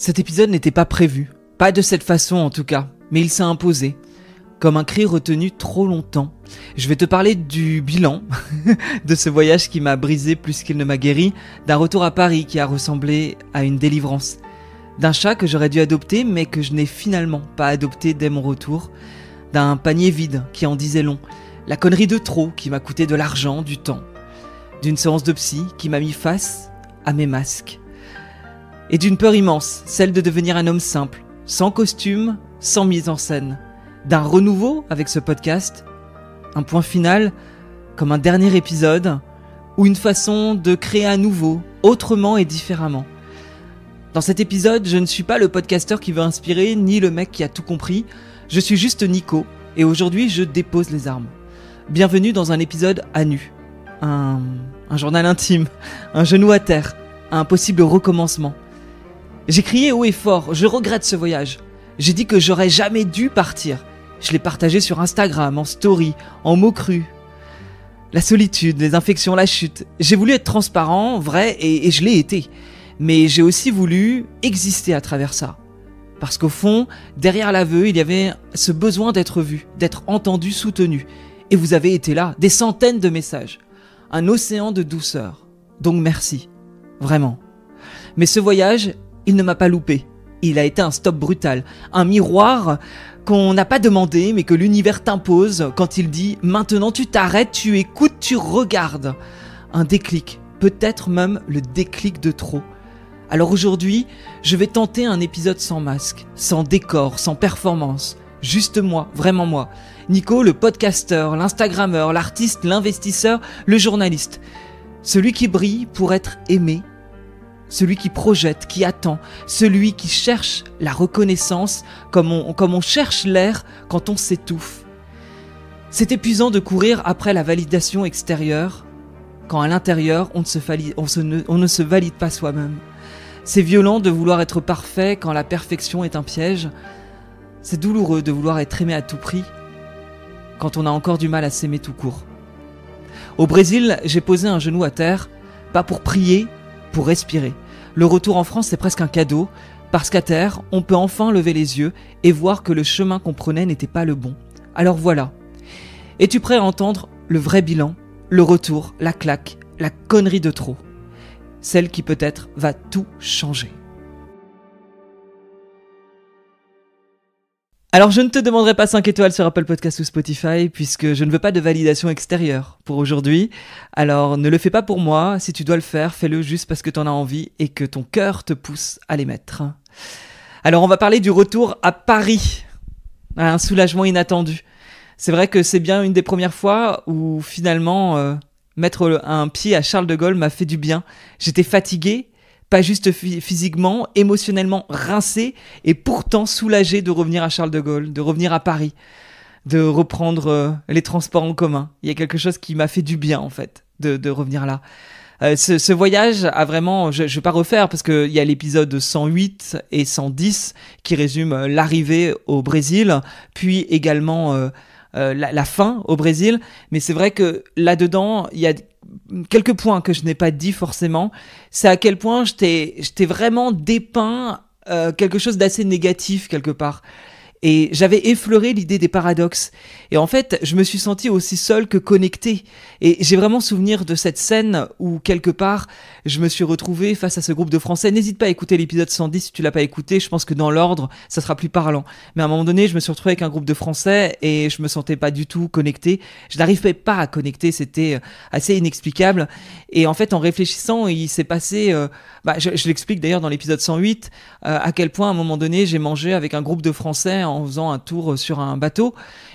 Cet épisode n'était pas prévu, pas de cette façon en tout cas, mais il s'est imposé, comme un cri retenu trop longtemps. Je vais te parler du bilan de ce voyage qui m'a brisé plus qu'il ne m'a guéri, d'un retour à Paris qui a ressemblé à une délivrance, d'un chat que j'aurais dû adopter mais que je n'ai finalement pas adopté dès mon retour, d'un panier vide qui en disait long, la connerie de trop qui m'a coûté de l'argent, du temps, d'une séance de psy qui m'a mis face à mes masques. Et d'une peur immense, celle de devenir un homme simple, sans costume, sans mise en scène. D'un renouveau avec ce podcast, un point final, comme un dernier épisode, ou une façon de créer à nouveau, autrement et différemment. Dans cet épisode, je ne suis pas le podcasteur qui veut inspirer, ni le mec qui a tout compris, je suis juste Nico, et aujourd'hui je dépose les armes. Bienvenue dans un épisode à nu, un journal intime, un genou à terre, un possible recommencement. J'ai crié haut et fort, je regrette ce voyage. J'ai dit que j'aurais jamais dû partir. Je l'ai partagé sur Instagram, en story, en mots crus. La solitude, les infections, la chute. J'ai voulu être transparent, vrai, et je l'ai été. Mais j'ai aussi voulu exister à travers ça. Parce qu'au fond, derrière l'aveu, il y avait ce besoin d'être vu, d'être entendu, soutenu. Et vous avez été là, des centaines de messages. Un océan de douceur. Donc merci. Vraiment. Mais ce voyage, il ne m'a pas loupé. Il a été un stop brutal, un miroir qu'on n'a pas demandé mais que l'univers t'impose quand il dit « Maintenant tu t'arrêtes, tu écoutes, tu regardes ». Un déclic, peut-être même le déclic de trop. Alors aujourd'hui, je vais tenter un épisode sans masque, sans décor, sans performance. Juste moi, vraiment moi. Nico, le podcasteur, l'instagrammeur, l'artiste, l'investisseur, le journaliste. Celui qui brille pour être aimé. Celui qui projette, qui attend, celui qui cherche la reconnaissance comme on cherche l'air quand on s'étouffe. C'est épuisant de courir après la validation extérieure quand à l'intérieur on ne se valide pas soi-même. C'est violent de vouloir être parfait quand la perfection est un piège. C'est douloureux de vouloir être aimé à tout prix quand on a encore du mal à s'aimer tout court. Au Brésil, j'ai posé un genou à terre, pas pour prier, pour respirer. Le retour en France, c'est presque un cadeau, parce qu'à terre, on peut enfin lever les yeux et voir que le chemin qu'on prenait n'était pas le bon. Alors voilà. Es-tu prêt à entendre le vrai bilan, le retour, la claque, la connerie de trop? Celle qui peut-être va tout changer. Alors je ne te demanderai pas 5 étoiles sur Apple Podcast ou Spotify puisque je ne veux pas de validation extérieure pour aujourd'hui. Alors ne le fais pas pour moi, si tu dois le faire, fais-le juste parce que tu en as envie et que ton cœur te pousse à les mettre. Alors on va parler du retour à Paris, un soulagement inattendu. C'est vrai que c'est bien une des premières fois où finalement mettre un pied à Charles de Gaulle m'a fait du bien. J'étais fatigué. Pas juste physiquement, émotionnellement rincé et pourtant soulagé de revenir à Charles de Gaulle, de revenir à Paris, de reprendre les transports en commun. Il y a quelque chose qui m'a fait du bien en fait, de revenir là. Ce voyage a vraiment, je vais pas refaire parce qu'il y a l'épisode 108 et 110 qui résument l'arrivée au Brésil, puis également la fin au Brésil. Mais c'est vrai que là-dedans, il y a quelques points que je n'ai pas dit forcément, c'est à quel point je t'ai vraiment dépeint quelque chose d'assez négatif quelque part. Et j'avais effleuré l'idée des paradoxes. Et en fait, je me suis senti aussi seul que connecté. Et j'ai vraiment souvenir de cette scène où, quelque part, je me suis retrouvé face à ce groupe de Français. N'hésite pas à écouter l'épisode 110 si tu l'as pas écouté. Je pense que dans l'ordre, ça sera plus parlant. Mais à un moment donné, je me suis retrouvé avec un groupe de Français et je me sentais pas du tout connecté. Je n'arrivais pas à connecter. C'était assez inexplicable. Et en fait, en réfléchissant, il s'est passé... je l'explique d'ailleurs dans l'épisode 108, à quel point, à un moment donné, j'ai mangé avec un groupe de Français en faisant un tour sur un bateau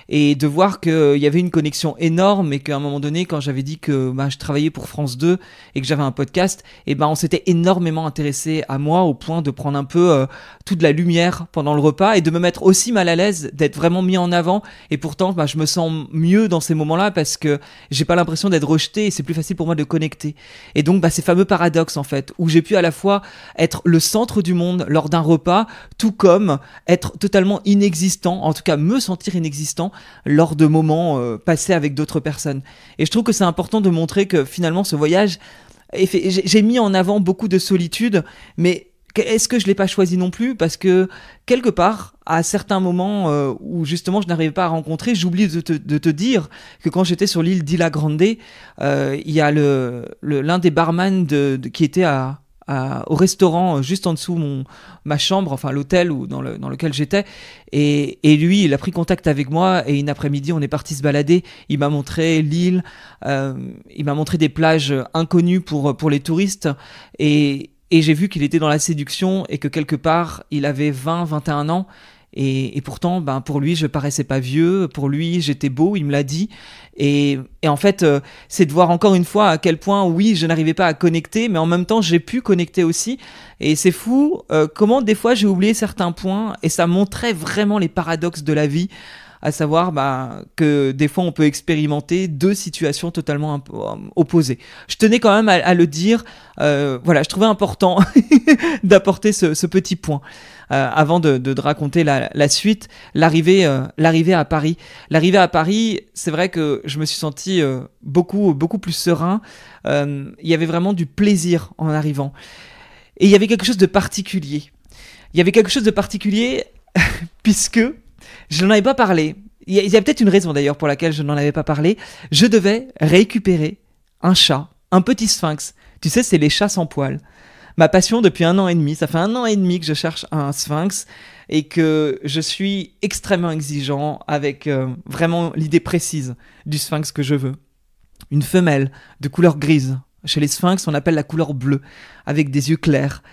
et de voir qu'il y avait une connexion énorme et qu'à un moment donné, quand j'avais dit que je travaillais pour France 2 et que j'avais un podcast, on s'était énormément intéressé à moi au point de prendre un peu toute la lumière pendant le repas et de me mettre aussi mal à l'aise d'être vraiment mis en avant. Et pourtant, je me sens mieux dans ces moments-là parce que j'ai pas l'impression d'être rejeté et c'est plus facile pour moi de connecter. Et donc, ces fameux paradoxes en fait, où j'ai pu à la fois être le centre du monde lors d'un repas, tout comme être totalement inexistant, en tout cas me sentir inexistant lors de moments passés avec d'autres personnes. Et je trouve que c'est important de montrer que finalement ce voyage, j'ai mis en avant beaucoup de solitude, mais Est-ce que je l'ai pas choisi non plus parce que quelque part, à certains moments où justement je n'arrivais pas à rencontrer, j'oublie de te dire que quand j'étais sur l'île d'Illa Grande, il y a l'un des barman qui était au restaurant juste en dessous ma chambre, enfin l'hôtel dans lequel j'étais, et lui il a pris contact avec moi et une après-midi on est parti se balader. Il m'a montré l'île, il m'a montré des plages inconnues pour les touristes, et j'ai vu qu'il était dans la séduction et que quelque part il avait 21 ans. Et pourtant, pour lui, je paraissais pas vieux. Pour lui, j'étais beau. Il me l'a dit. Et en fait, c'est de voir encore une fois à quel point, oui, je n'arrivais pas à connecter, mais en même temps, j'ai pu connecter aussi. Et c'est fou comment des fois j'ai oublié certains points. Et ça montrait vraiment les paradoxes de la vie, à savoir que des fois on peut expérimenter deux situations totalement opposées. Je tenais quand même à le dire. Voilà, je trouvais important d'apporter ce petit point. Avant de raconter la suite, l'arrivée à Paris. L'arrivée à Paris, c'est vrai que je me suis senti beaucoup plus serein. Il y avait vraiment du plaisir en arrivant. Et il y avait quelque chose de particulier. Puisque je n'en avais pas parlé. Il y a peut-être une raison d'ailleurs pour laquelle je n'en avais pas parlé. Je devais récupérer un chat, un petit sphinx. Tu sais, c'est les chats sans poils. Ma passion depuis 1 an et demi. Ça fait 1 an et demi que je cherche un sphinx et que je suis extrêmement exigeant avec vraiment l'idée précise du sphinx que je veux. Une femelle de couleur grise. Chez les sphinx, on appelle la couleur bleue, avec des yeux clairs,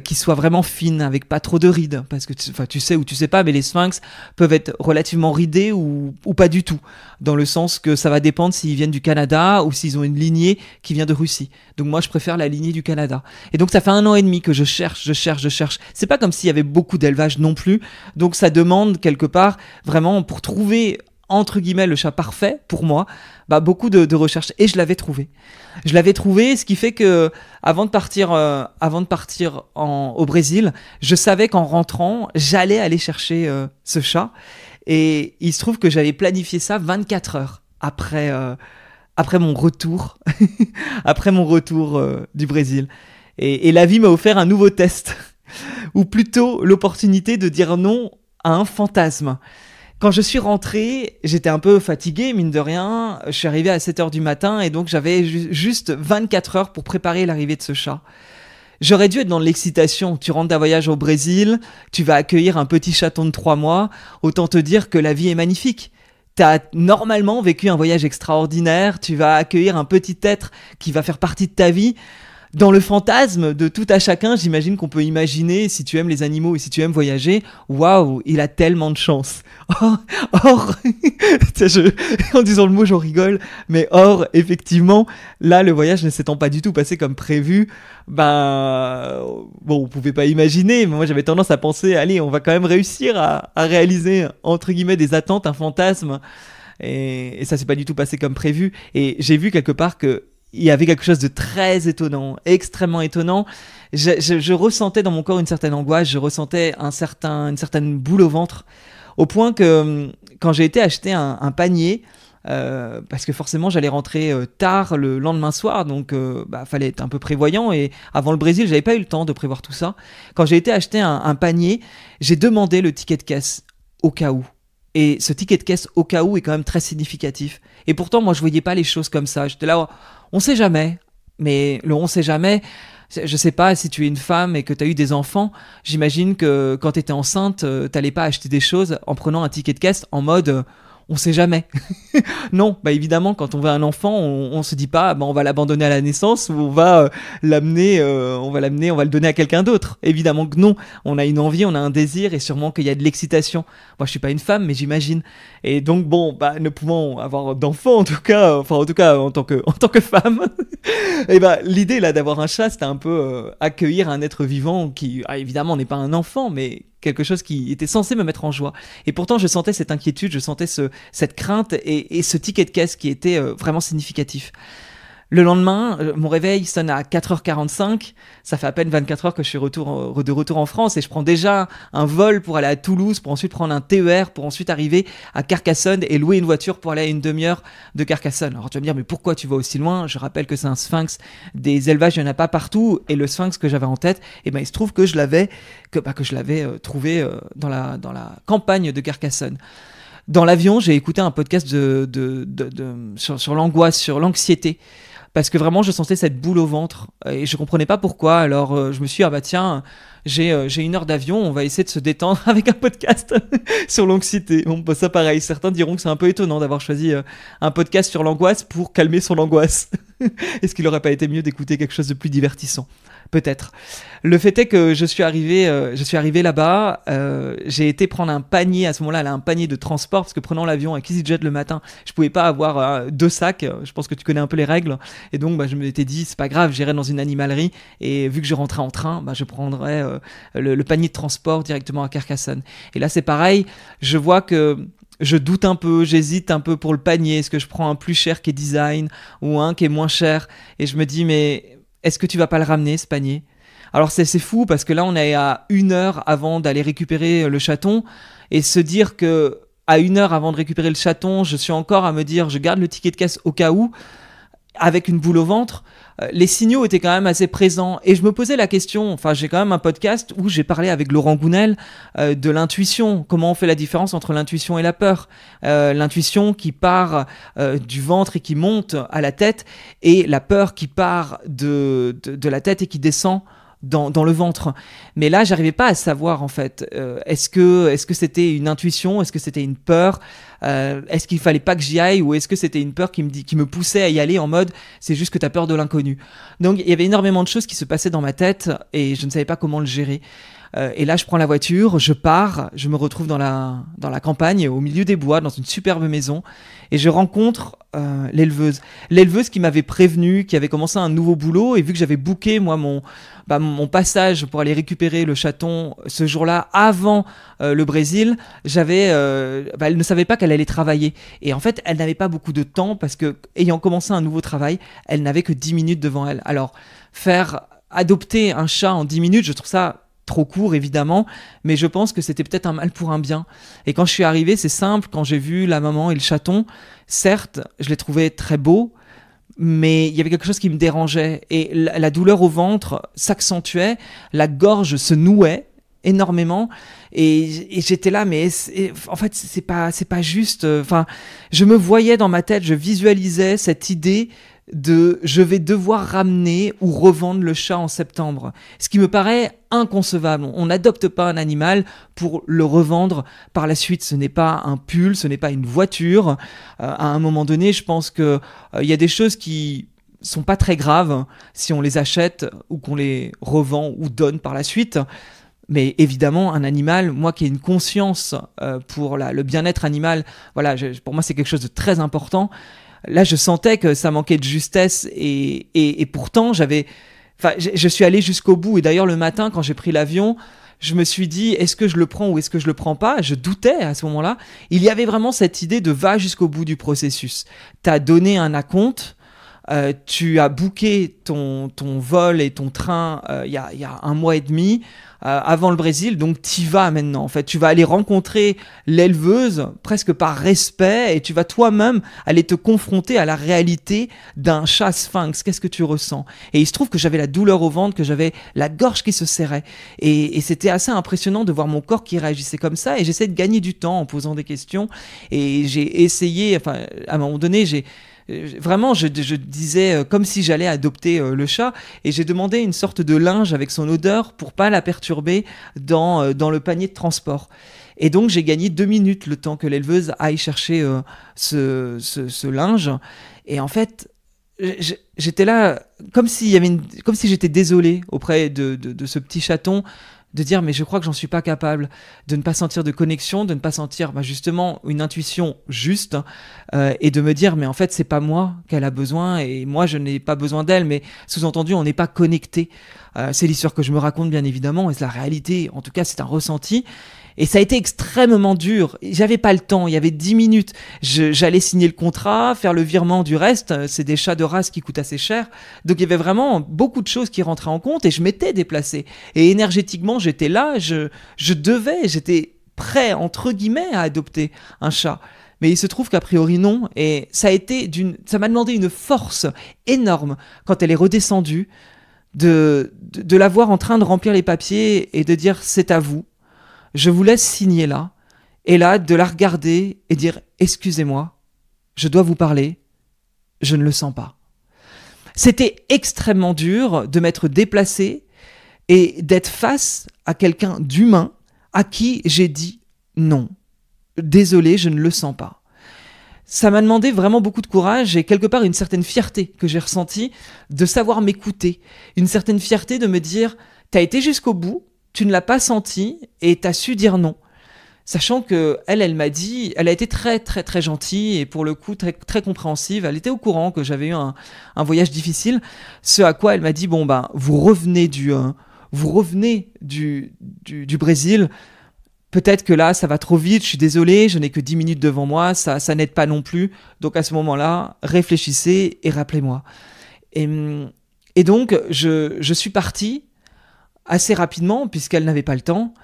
qui soit vraiment fine, avec pas trop de rides, parce que tu sais ou tu sais pas, mais les sphinx peuvent être relativement ridés ou pas du tout, dans le sens que ça va dépendre s'ils viennent du Canada ou s'ils ont une lignée qui vient de Russie. Donc moi je préfère la lignée du Canada. Et donc ça fait 1 an et demi que je cherche. C'est pas comme s'il y avait beaucoup d'élevage non plus, donc ça demande quelque part vraiment pour trouver entre guillemets le chat parfait pour moi, beaucoup de recherches, et je l'avais trouvé, ce qui fait que avant de partir au Brésil, je savais qu'en rentrant j'allais aller chercher ce chat, et il se trouve que j'avais planifié ça 24 heures après mon retour du Brésil, et la vie m'a offert un nouveau test ou plutôt l'opportunité de dire non à un fantasme. Quand je suis rentré, j'étais un peu fatigué, mine de rien. Je suis arrivé à 7h du matin et donc j'avais juste 24 heures pour préparer l'arrivée de ce chat. J'aurais dû être dans l'excitation. Tu rentres d'un voyage au Brésil, tu vas accueillir un petit chaton de 3 mois. Autant te dire que la vie est magnifique. T'as normalement vécu un voyage extraordinaire, tu vas accueillir un petit être qui va faire partie de ta vie. Dans le fantasme de tout à chacun, j'imagine qu'on peut imaginer, si tu aimes les animaux et si tu aimes voyager, waouh, il a tellement de chance. Or, en disant le mot, j'en rigole, mais or, effectivement, là, le voyage ne s'étant pas du tout passé comme prévu, on pouvait pas imaginer, mais moi j'avais tendance à penser, allez, on va quand même réussir à réaliser, entre guillemets, des attentes, un fantasme, et ça s'est pas du tout passé comme prévu, et j'ai vu quelque part que il y avait quelque chose de très étonnant, extrêmement étonnant. Je ressentais dans mon corps une certaine angoisse, je ressentais une certaine boule au ventre, au point que quand j'ai été acheter un panier, parce que forcément j'allais rentrer tard le lendemain soir, donc fallait être un peu prévoyant, et avant le Brésil j'avais pas eu le temps de prévoir tout ça. Quand j'ai été acheter un panier, j'ai demandé le ticket de caisse au cas où. Et ce ticket de caisse au cas où est quand même très significatif. Et pourtant, moi, je voyais pas les choses comme ça. J'étais là, on sait jamais. Mais le on sait jamais, je sais pas si tu es une femme et que tu as eu des enfants. J'imagine que quand tu étais enceinte, t'allais pas acheter des choses en prenant un ticket de caisse en mode on sait jamais. Non, évidemment, quand on veut un enfant, on se dit pas, on va l'abandonner à la naissance ou on va l'amener, on va le donner à quelqu'un d'autre. Évidemment que non. On a une envie, on a un désir, et sûrement qu'il y a de l'excitation. Moi, je suis pas une femme, mais j'imagine. Et donc, ne pouvant avoir d'enfant, en tout cas en tant que femme, et l'idée là d'avoir un chat, c'était un peu accueillir un être vivant qui, évidemment, n'est pas un enfant, mais quelque chose qui était censé me mettre en joie. Et pourtant, je sentais cette inquiétude, je sentais cette crainte et ce ticket de caisse qui était vraiment significatif. Le lendemain, mon réveil sonne à 4h45. Ça fait à peine 24 heures que je suis de retour en France et je prends déjà un vol pour aller à Toulouse, pour ensuite prendre un TER, pour ensuite arriver à Carcassonne et louer une voiture pour aller à une demi-heure de Carcassonne. Alors tu vas me dire, mais pourquoi tu vas aussi loin? Je rappelle que c'est un sphinx. Des élevages, il n'y en a pas partout. Et le sphinx que j'avais en tête, il se trouve que je l'avais trouvé dans la campagne de Carcassonne. Dans l'avion, j'ai écouté un podcast sur l'angoisse, sur l'anxiété. Parce que vraiment, je sentais cette boule au ventre et je comprenais pas pourquoi. Alors, je me suis dit, tiens, j'ai 1 heure d'avion, on va essayer de se détendre avec un podcast sur l'anxiété. Bon, ça pareil, certains diront que c'est un peu étonnant d'avoir choisi un podcast sur l'angoisse pour calmer son angoisse. Est-ce qu'il n'aurait pas été mieux d'écouter quelque chose de plus divertissant ? Peut-être. Le fait est que je suis arrivé là-bas, j'ai été prendre un panier, à ce moment-là, un panier de transport, parce que prenant l'avion avec EasyJet le matin, je pouvais pas avoir 2 sacs, je pense que tu connais un peu les règles, et donc je m'étais dit, c'est pas grave, j'irai dans une animalerie, et vu que je rentrais en train, je prendrais le panier de transport directement à Carcassonne. Et là c'est pareil, je vois que je doute un peu, j'hésite un peu pour le panier, est-ce que je prends un plus cher qui est design, ou un qui est moins cher, et je me dis, mais est-ce que tu vas pas le ramener, ce panier ? Alors c'est fou parce que là on est à 1 heure avant d'aller récupérer le chaton et se dire que à 1 heure avant de récupérer le chaton, je suis encore à me dire je garde le ticket de caisse au cas où, avec une boule au ventre. Les signaux étaient quand même assez présents et je me posais la question, j'ai quand même un podcast où j'ai parlé avec Laurent Gounel de l'intuition, comment on fait la différence entre l'intuition et la peur, l'intuition qui part du ventre et qui monte à la tête et la peur qui part de la tête et qui descend dans le ventre. Mais là, j'arrivais pas à savoir en fait. Est-ce que c'était une intuition? Est-ce que c'était une peur? Est-ce qu'il fallait pas que j'y aille? Ou est-ce que c'était une peur qui me poussait à y aller en mode c'est juste que t'as peur de l'inconnu? Donc il y avait énormément de choses qui se passaient dans ma tête et je ne savais pas comment le gérer. Et là, je prends la voiture, je pars, je me retrouve dans la campagne, au milieu des bois, dans une superbe maison, et je rencontre l'éleveuse. L'éleveuse qui m'avait prévenu, qui avait commencé un nouveau boulot, et vu que j'avais booké, moi, mon passage pour aller récupérer le chaton ce jour-là, avant le Brésil, elle ne savait pas qu'elle allait travailler. Et en fait, elle n'avait pas beaucoup de temps, parce que, ayant commencé un nouveau travail, elle n'avait que 10 minutes devant elle. Alors, faire adopter un chat en 10 minutes, je trouve ça trop court évidemment, mais je pense que c'était peut-être un mal pour un bien. Et quand je suis arrivé, c'est simple, quand j'ai vu la maman et le chaton, certes, je les trouvais très beaux, mais il y avait quelque chose qui me dérangeait et la douleur au ventre s'accentuait, la gorge se nouait énormément et j'étais là mais en fait c'est pas juste, je me voyais dans ma tête, je visualisais cette idée de je vais devoir ramener ou revendre le chat en septembre. Ce qui me paraît inconcevable. On n'adopte pas un animal pour le revendre par la suite. Ce n'est pas un pull, ce n'est pas une voiture. À un moment donné, je pense que y a des choses qui sont pas très graves si on les achète ou qu'on les revend ou donne par la suite. Mais évidemment, un animal, moi qui ai une conscience pour le bien-être animal, pour moi c'est quelque chose de très important. Là, je sentais que ça manquait de justesse et pourtant, je suis allé jusqu'au bout. Et d'ailleurs, le matin, quand j'ai pris l'avion, je me suis dit, est-ce que je le prends ou est-ce que je le prends pas? Je doutais à ce moment-là. Il y avait vraiment cette idée de va jusqu'au bout du processus. T'as donné un acompte, tu as booké ton vol et ton train il y a 1 mois et demi avant le Brésil, donc t'y vas maintenant. En fait, tu vas aller rencontrer l'éleveuse presque par respect et tu vas toi-même aller te confronter à la réalité d'un chat sphinx. Qu'est-ce que tu ressens? Et il se trouve que j'avais la douleur au ventre, que j'avais la gorge qui se serrait et c'était assez impressionnant de voir mon corps qui réagissait comme ça et j'essayais de gagner du temps en posant des questions et j'ai essayé, à un moment donné, vraiment, je disais comme si j'allais adopter le chat et j'ai demandé une sorte de linge avec son odeur pour pas la perturber dans le panier de transport. Et donc j'ai gagné 2 minutes le temps que l'éleveuse aille chercher ce linge. Et en fait, j'étais là comme si j'étais désolé auprès de ce petit chaton. De dire mais je crois que j'en suis pas capable, de ne pas sentir de connexion, de ne pas sentir justement une intuition juste et de me dire mais en fait c'est pas moi qu'elle a besoin et moi je n'ai pas besoin d'elle, mais sous-entendu on n'est pas connecté. C'est l'histoire que je me raconte bien évidemment et c'est la réalité, en tout cas c'est un ressenti. Et ça a été extrêmement dur. J'avais pas le temps. Il y avait 10 minutes. J'allais signer le contrat, faire le virement du reste. C'est des chats de race qui coûtent assez cher. Donc il y avait vraiment beaucoup de choses qui rentraient en compte et je m'étais déplacé. Et énergétiquement, j'étais là, j'étais prêt, entre guillemets, à adopter un chat. Mais il se trouve qu'a priori non, et ça m'a demandé une force énorme quand elle est redescendue de la voir en train de remplir les papiers et de dire c'est à vous, je vous laisse signer là, et là de la regarder et dire excusez-moi, je dois vous parler, je ne le sens pas. C'était extrêmement dur de m'être déplacé et d'être face à quelqu'un d'humain à qui j'ai dit non. Désolé, je ne le sens pas. Ça m'a demandé vraiment beaucoup de courage et quelque part une certaine fierté que j'ai ressentie de savoir m'écouter. Une certaine fierté de me dire, t'as été jusqu'au bout, tu ne l'as pas senti et t'as su dire non. Sachant que elle m'a dit, elle a été très très très gentille et pour le coup très très compréhensive. Elle était au courant que j'avais eu un voyage difficile. Ce à quoi elle m'a dit, vous revenez du Brésil. Peut-être que là, ça va trop vite, je suis désolé, je n'ai que 10 minutes devant moi, ça n'aide pas non plus. Donc à ce moment-là, réfléchissez et rappelez-moi. Et donc, je suis parti assez rapidement, puisqu'elle n'avait pas le temps,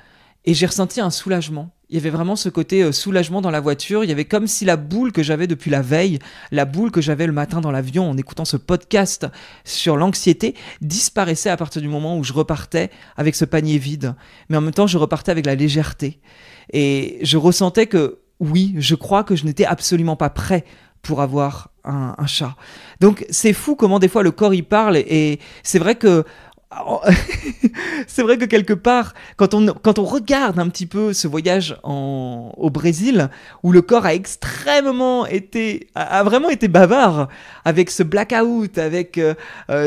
et j'ai ressenti un soulagement. Il y avait vraiment ce côté soulagement dans la voiture. Il y avait comme si la boule que j'avais depuis la veille, la boule que j'avais le matin dans l'avion en écoutant ce podcast sur l'anxiété, disparaissait à partir du moment où je repartais avec ce panier vide. Mais en même temps, je repartais avec la légèreté. Et je ressentais que, oui, je crois que je n'étais absolument pas prêt pour avoir un chat. Donc, c'est fou comment des fois le corps y parle. Et c'est vrai que c'est vrai que quelque part, quand on regarde un petit peu ce voyage au Brésil, où le corps a vraiment été bavard, avec ce blackout, avec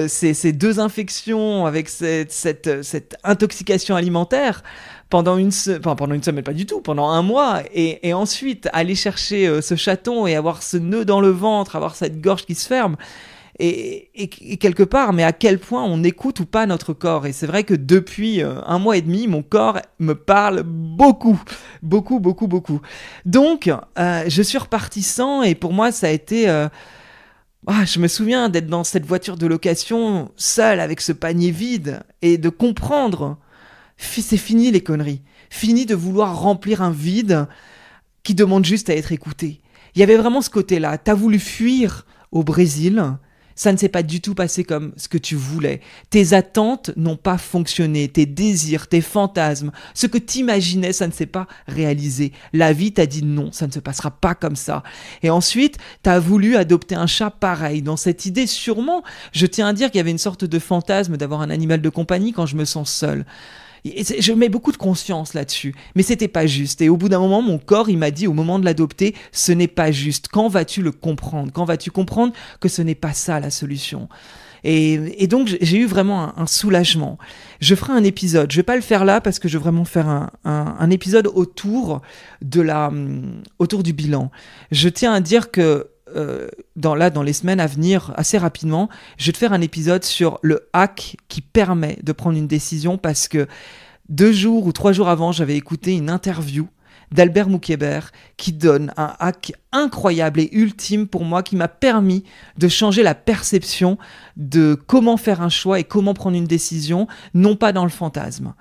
ces deux infections, avec cette intoxication alimentaire, pendant une semaine, pas du tout, pendant un mois, et ensuite aller chercher ce chaton et avoir ce nœud dans le ventre, avoir cette gorge qui se ferme. Et quelque part, mais à quel point on écoute ou pas notre corps. Et c'est vrai que depuis 1 mois et demi, mon corps me parle beaucoup. Donc, je suis reparti sans, et pour moi, ça a été... je me souviens d'être dans cette voiture de location, seule, avec ce panier vide, et de comprendre, c'est fini les conneries. Fini de vouloir remplir un vide qui demande juste à être écouté. Il y avait vraiment ce côté-là. T'as voulu fuir au Brésil... Ça ne s'est pas du tout passé comme ce que tu voulais. Tes attentes n'ont pas fonctionné. Tes désirs, tes fantasmes, ce que t'imaginais, ça ne s'est pas réalisé. La vie t'a dit non, ça ne se passera pas comme ça. Et ensuite, t'as voulu adopter un chat pareil. Dans cette idée, sûrement, je tiens à dire qu'il y avait une sorte de fantasme d'avoir un animal de compagnie quand je me sens seule. Je mets beaucoup de conscience là-dessus, mais c'était pas juste. Et au bout d'un moment, mon corps, il m'a dit au moment de l'adopter, ce n'est pas juste. Quand vas-tu le comprendre ? Quand vas-tu comprendre que ce n'est pas ça la solution ? Et donc, j'ai eu vraiment un soulagement. Je ferai un épisode. Je vais pas le faire là parce que je veux vraiment faire un épisode autour du bilan. Je tiens à dire que dans les semaines à venir, assez rapidement, je vais te faire un épisode sur le hack qui permet de prendre une décision, parce que 2 jours ou 3 jours avant, j'avais écouté une interview d'Albert Moukébert qui donne un hack incroyable et ultime pour moi, qui m'a permis de changer la perception de comment faire un choix et comment prendre une décision, non pas dans le fantasme.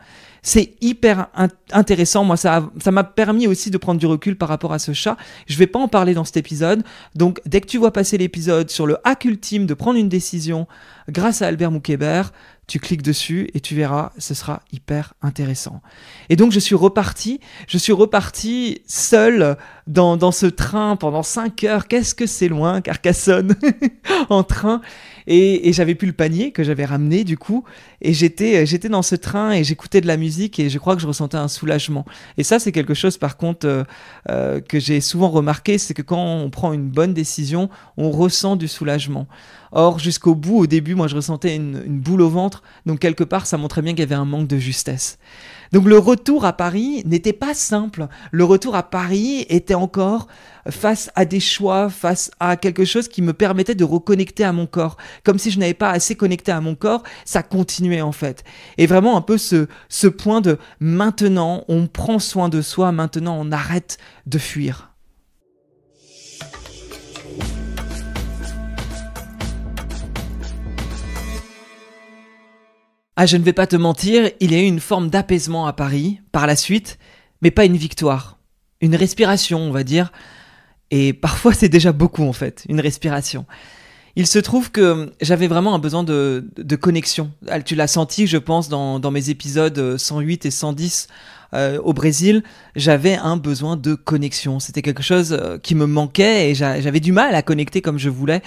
C'est hyper intéressant. Moi, ça m'a permis aussi de prendre du recul par rapport à ce chat. Je vais pas en parler dans cet épisode. Donc, dès que tu vois passer l'épisode sur le hack ultime de prendre une décision grâce à Albert Moukébert, tu cliques dessus et tu verras, ce sera hyper intéressant. Et donc, je suis reparti seul dans ce train pendant 5 heures. Qu'est-ce que c'est loin, Carcassonne, en train. Et j'avais plus le panier que j'avais ramené du coup, et j'étais dans ce train et j'écoutais de la musique et je crois que je ressentais un soulagement. Et ça, c'est quelque chose par contre que j'ai souvent remarqué, c'est que quand on prend une bonne décision, on ressent du soulagement. Or, jusqu'au bout, au début, moi je ressentais une boule au ventre, donc quelque part ça montrait bien qu'il y avait un manque de justesse. Donc le retour à Paris n'était pas simple. Le retour à Paris était encore face à des choix, face à quelque chose qui me permettait de reconnecter à mon corps. Comme si je n'avais pas assez connecté à mon corps, ça continuait en fait. Et vraiment un peu ce point de maintenant, on prend soin de soi, maintenant on arrête de fuir. Ah, je ne vais pas te mentir, il y a eu une forme d'apaisement à Paris, par la suite, mais pas une victoire. Une respiration, on va dire, et parfois c'est déjà beaucoup en fait, une respiration. Il se trouve que j'avais vraiment un besoin de connexion. Tu l'as senti, je pense, dans mes épisodes 108 et 110 au Brésil. J'avais un besoin de connexion. C'était quelque chose qui me manquait et j'avais du mal à connecter comme je voulais.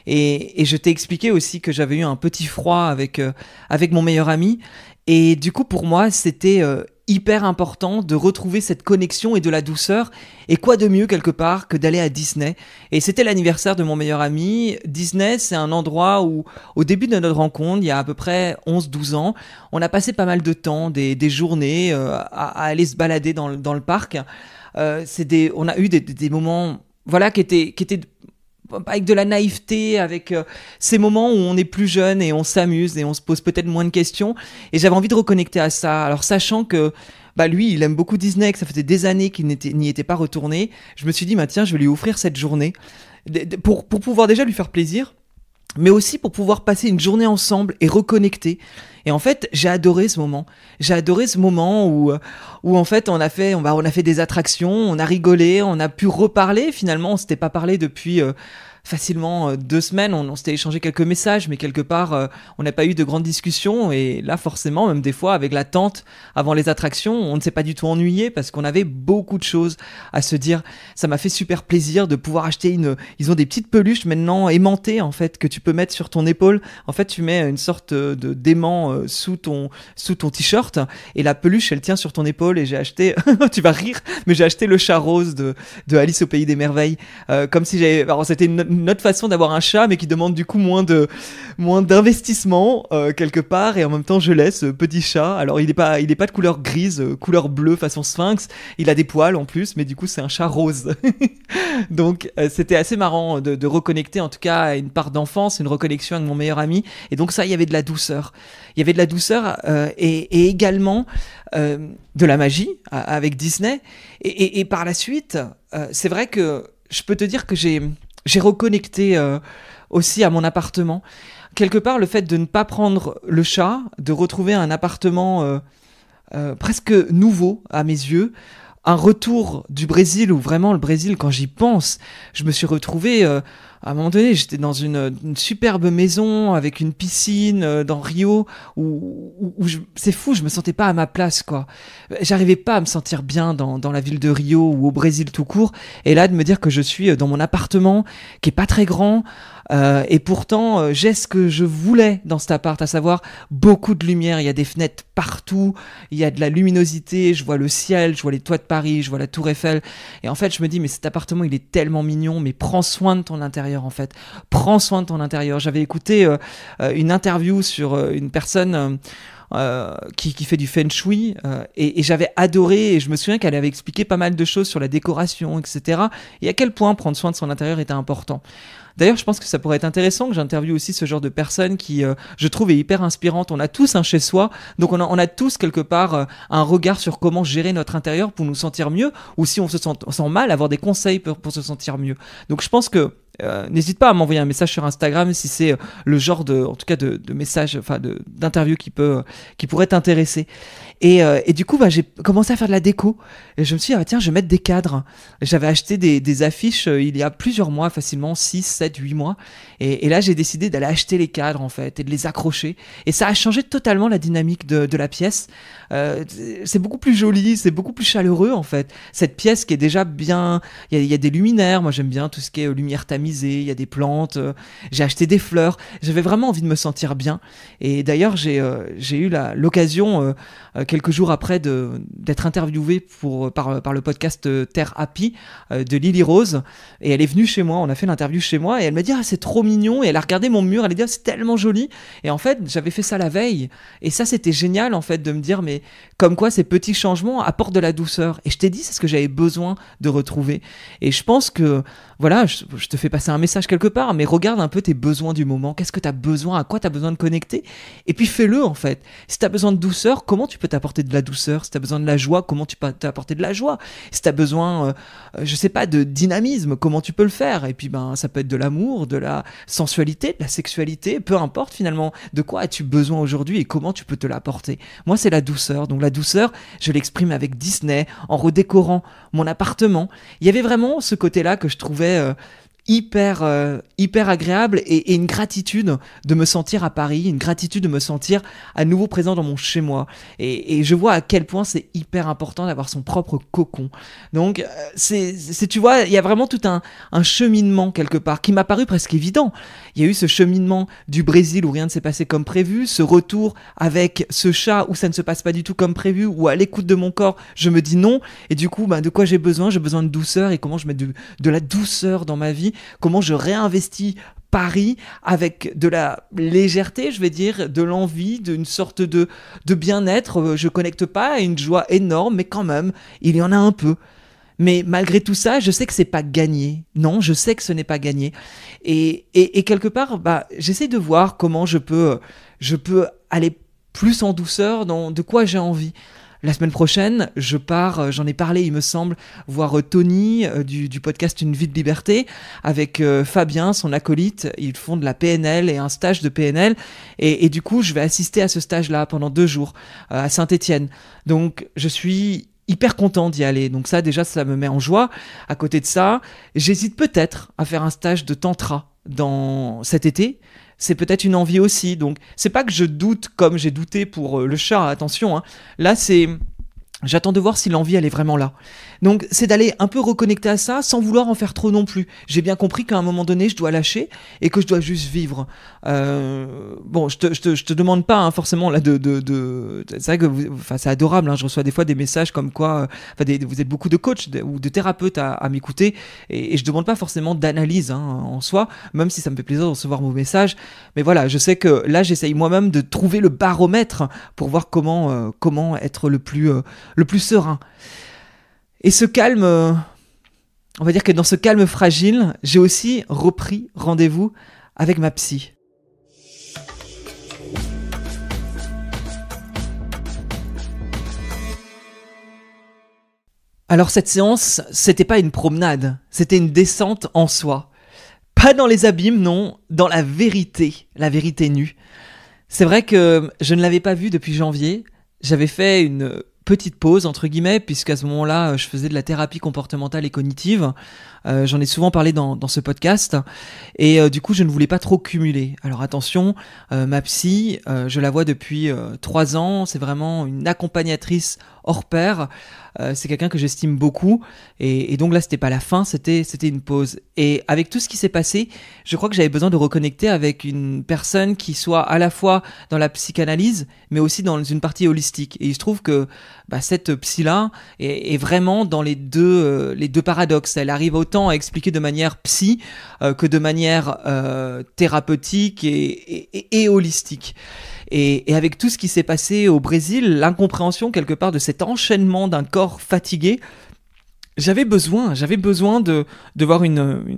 Et je t'ai expliqué aussi que j'avais eu un petit froid avec mon meilleur ami. Et du coup, pour moi, c'était hyper important de retrouver cette connexion et de la douceur. Et quoi de mieux quelque part que d'aller à Disney. Et c'était l'anniversaire de mon meilleur ami. Disney, c'est un endroit où, au début de notre rencontre, il y a à peu près 11-12 ans, on a passé pas mal de temps, des journées à aller se balader dans le parc. On a eu des moments voilà, qui étaient avec de la naïveté, avec ces moments où on est plus jeune et on s'amuse et on se pose peut-être moins de questions. Et j'avais envie de reconnecter à ça. Alors sachant que lui, il aime beaucoup Disney, que ça faisait des années qu'il n'y était pas retourné, je me suis dit, tiens, je vais lui offrir cette journée pour pouvoir déjà lui faire plaisir, mais aussi pour pouvoir passer une journée ensemble et reconnecter. Et en fait, j'ai adoré ce moment. J'ai adoré ce moment où en fait, on a fait des attractions, on a rigolé, on a pu reparler. Finalement, on s'était pas parlé depuis facilement 2 semaines. On s'était échangé quelques messages, mais quelque part, on n'a pas eu de grandes discussions. Et là, forcément, même des fois, avec l'attente avant les attractions, on ne s'est pas du tout ennuyé parce qu'on avait beaucoup de choses à se dire. Ça m'a fait super plaisir de pouvoir acheter ils ont des petites peluches maintenant aimantées, en fait, que tu peux mettre sur ton épaule. En fait, tu mets une sorte d'aimant sous ton t-shirt et la peluche, elle tient sur ton épaule. Et j'ai acheté, tu vas rire, mais j'ai acheté le chat rose de Alice au Pays des Merveilles. Comme si alors c'était une autre façon d'avoir un chat, mais qui demande du coup moins d'investissement quelque part, et en même temps je laisse ce petit chat. Alors il est pas de couleur grise, couleur bleue façon sphinx, il a des poils en plus, mais du coup c'est un chat rose. Donc c'était assez marrant de reconnecter, en tout cas à une part d'enfance, une reconnexion avec mon meilleur ami. Et donc ça, il y avait de la douceur, et également de la magie avec Disney. Et par la suite, c'est vrai que je peux te dire que j'ai reconnecté aussi à mon appartement. Quelque part, le fait de ne pas prendre le chat, de retrouver un appartement presque nouveau à mes yeux, un retour du Brésil, où vraiment le Brésil, quand j'y pense, je me suis retrouvé à un moment donné, j'étais dans une superbe maison avec une piscine dans Rio c'est fou, je me sentais pas à ma place, quoi. J'arrivais pas à me sentir bien dans la ville de Rio ou au Brésil tout court. Et là, de me dire que je suis dans mon appartement, qui est pas très grand, et pourtant j'ai ce que je voulais dans cet appart, à savoir beaucoup de lumière. Il y a des fenêtres partout, il y a de la luminosité, je vois le ciel, je vois les toits de Paris, je vois la Tour Eiffel. Et en fait, je me dis, mais cet appartement, il est tellement mignon, mais prends soin de ton intérieur. En fait, prends soin de ton intérieur. J'avais écouté une interview sur une personne qui fait du feng shui, et j'avais adoré, et je me souviens qu'elle avait expliqué pas mal de choses sur la décoration, etc. Et à quel point prendre soin de son intérieur était important. D'ailleurs, je pense que ça pourrait être intéressant que j'interviewe aussi ce genre de personne qui, je trouve, est hyper inspirante. On a tous un chez soi, donc on a tous quelque part un regard sur comment gérer notre intérieur pour nous sentir mieux, ou si on se sent mal, avoir des conseils pour se sentir mieux. Donc je pense que n'hésite pas à m'envoyer un message sur Instagram si c'est le genre en tout cas de message, enfin d'interview qui pourrait t'intéresser. Et du coup, j'ai commencé à faire de la déco. Et je me suis dit, tiens, je vais mettre des cadres. J'avais acheté des affiches il y a plusieurs mois, facilement 6, 7, 8 mois. Et là, j'ai décidé d'aller acheter les cadres, en fait, et de les accrocher. Et ça a changé totalement la dynamique de la pièce. C'est beaucoup plus joli, c'est beaucoup plus chaleureux, en fait. Cette pièce qui est déjà bien... Il y a des luminaires. Moi, j'aime bien tout ce qui est lumière tamisée. Il y a des plantes. J'ai acheté des fleurs. J'avais vraiment envie de me sentir bien. Et d'ailleurs, j'ai eu l'occasion... quelques jours après d'être interviewée par le podcast Terre Happy de Lily Rose, et elle est venue chez moi, on a fait l'interview chez moi, et elle m'a dit c'est trop mignon, et elle a regardé mon mur, elle a dit c'est tellement joli, et en fait j'avais fait ça la veille, et ça c'était génial en fait de me dire mais comme quoi ces petits changements apportent de la douceur, et je t'ai dit c'est ce que j'avais besoin de retrouver. Et je pense que voilà, je te fais passer un message quelque part, mais regarde un peu tes besoins du moment, qu'est-ce que tu as besoin, à quoi tu as besoin de connecter, et puis fais-le en fait. Si tu as besoin de douceur, comment tu peux t'apporter de la douceur? Si tu as besoin de la joie, comment tu peux t'apporter de la joie. Si t'as besoin, je sais pas, de dynamisme, comment tu peux le faire. Et puis ça peut être de l'amour, de la sensualité, de la sexualité, peu importe finalement de quoi as-tu besoin aujourd'hui et comment tu peux te l'apporter. Moi c'est la douceur, donc la douceur je l'exprime avec Disney, en redécorant mon appartement. Il y avait vraiment ce côté-là que je trouvais hyper agréable et une gratitude de me sentir à Paris, une gratitude de me sentir à nouveau présent dans mon chez-moi. Et je vois à quel point c'est hyper important d'avoir son propre cocon. Donc, tu vois, il y a vraiment tout un cheminement quelque part qui m'a paru presque évident. Il y a eu ce cheminement du Brésil où rien ne s'est passé comme prévu, ce retour avec ce chat où ça ne se passe pas du tout comme prévu, où à l'écoute de mon corps, je me dis non. Et du coup, de quoi j'ai besoin? J'ai besoin de douceur et comment je mets de la douceur dans ma vie. Comment je réinvestis Paris avec de la légèreté, je vais dire, de l'envie, d'une sorte de bien-être. Je connecte pas à une joie énorme, mais quand même, il y en a un peu. Mais malgré tout ça, je sais que c'est pas gagné. Non, je sais que ce n'est pas gagné. Et quelque part, j'essaie de voir comment je peux aller plus en douceur dans de quoi j'ai envie. La semaine prochaine, je pars, j'en ai parlé, il me semble, voir Tony du podcast Une vie de liberté avec Fabien, son acolyte. Ils font de la PNL et un stage de PNL. Et du coup, je vais assister à ce stage-là pendant 2 jours à Saint-Étienne. Donc, je suis hyper content d'y aller. Donc ça, déjà, ça me met en joie. À côté de ça, j'hésite peut-être à faire un stage de tantra dans cet été. C'est peut-être une envie aussi. Donc, c'est pas que je doute comme j'ai douté pour le chat, attention. Là, j'attends de voir si l'envie, elle est vraiment là. Donc, c'est d'aller un peu reconnecter à ça sans vouloir en faire trop non plus. J'ai bien compris qu'à un moment donné, je dois lâcher et que je dois juste vivre. Je te demande pas forcément là c'est vrai que c'est adorable. Je reçois des fois des messages comme quoi, vous êtes beaucoup de coachs ou de thérapeutes à m'écouter et je demande pas forcément d'analyse en soi, même si ça me fait plaisir de recevoir vos messages. Mais voilà, je sais que là, j'essaye moi-même de trouver le baromètre pour voir comment être le plus serein. Et ce calme, on va dire que dans ce calme fragile, j'ai aussi repris rendez-vous avec ma psy. Alors cette séance, c'était pas une promenade, c'était une descente en soi. Pas dans les abîmes, non, dans la vérité nue. C'est vrai que je ne l'avais pas vue depuis janvier, j'avais fait une petite pause entre guillemets, puisqu'à ce moment-là je faisais de la thérapie comportementale et cognitive. J'en ai souvent parlé dans ce podcast et du coup je ne voulais pas trop cumuler. Alors attention, ma psy, je la vois depuis 3 ans, c'est vraiment une accompagnatrice hors pair. C'est quelqu'un que j'estime beaucoup et donc là c'était pas la fin, c'était une pause. Et avec tout ce qui s'est passé, je crois que j'avais besoin de reconnecter avec une personne qui soit à la fois dans la psychanalyse mais aussi dans une partie holistique. Et il se trouve que cette psy-là est vraiment dans les deux paradoxes. Elle arrive autant à expliquer de manière psy que de manière thérapeutique et holistique. Et avec tout ce qui s'est passé au Brésil, l'incompréhension quelque part de cet enchaînement d'un corps fatigué, j'avais besoin de voir une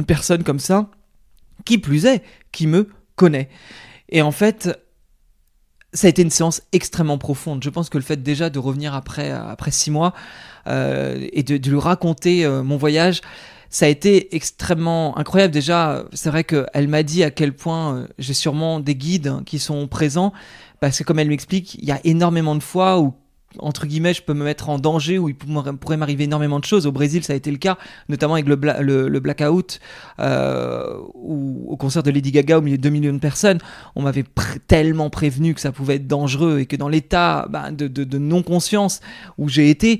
personne comme ça, qui plus est, qui me connaît. Et en fait, ça a été une séance extrêmement profonde. Je pense que le fait déjà de revenir après 6 mois et de lui raconter mon voyage, ça a été extrêmement incroyable. Déjà, c'est vrai qu'elle m'a dit à quel point j'ai sûrement des guides qui sont présents, parce que comme elle m'explique, il y a énormément de fois où, entre guillemets, je peux me mettre en danger, où il pourrait m'arriver énormément de choses. Au Brésil, ça a été le cas, notamment avec le blackout, ou au concert de Lady Gaga, au milieu de 2 millions de personnes. On m'avait tellement prévenu que ça pouvait être dangereux et que dans l'état de non-conscience où j'ai été,